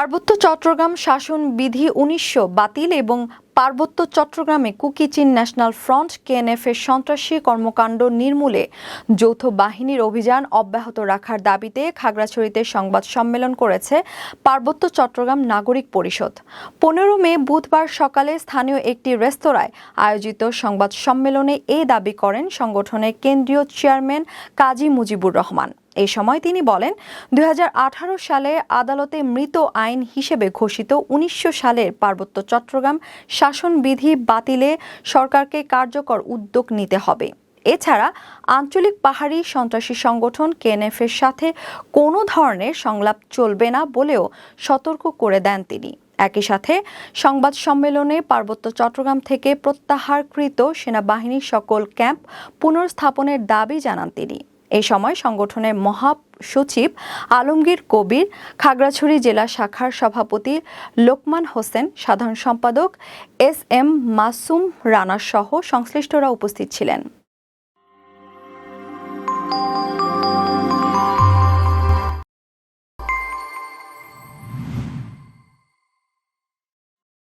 পার্বত্য চট্টগ্রাম শাসন বিধি ১৯০০ বাতিল এবং পার্বত্য চট্টগ্রামে কুকি-চিন ন্যাশনাল ফ্রন্ট কেএনএফ এর সন্ত্রাসী কর্মকাণ্ড নির্মূলে যৌথ বাহিনীর অভিযান অব্যাহত রাখার দাবিতে খাগড়াছড়িতে সংবাদ সম্মেলন করেছে পার্বত্য চট্টগ্রাম নাগরিক পরিষদ। ১৫ মে বুধবার সকালে স্থানীয় একটি রেস্তোরাঁয় আয়োজিত সংবাদ সম্মেলনে এ দাবি করেন সংগঠনের কেন্দ্রীয় চেয়ারম্যান কাজী মুজিবুর রহমান। এই সময় তিনি বলেন, ২০১৮ সালে আদালতে মৃত আইন হিসেবে ঘোষিত ১৯০০ সালের পার্বত্য চট্টগ্রাম শাসন বিধি বাতিলে সরকারকে কার্যকর উদ্যোগ নিতে হবে। এছাড়া আঞ্চলিক পাহাড়ি সন্ত্রাসী সংগঠন কেএনএফ এর সাথে কোনো ধরনের সংলাপ চলবে না বলেও সতর্ক করে দেন তিনি। একই সাথে সংবাদ সম্মেলনে পার্বত্য চট্টগ্রাম থেকে প্রত্যাহারকৃত সেনাবাহিনীর সকল ক্যাম্প পুনর্স্থাপনের দাবি জানান তিনি। এই সময় সংগঠনের মহাসচিব আলমগীর কবির, খাগড়াছড়ি জেলা শাখার সভাপতি লোকমান হোসেন, সাধারণ সম্পাদক এস এম মাসুম রানা সহ সংশ্লিষ্টরা উপস্থিত ছিলেন।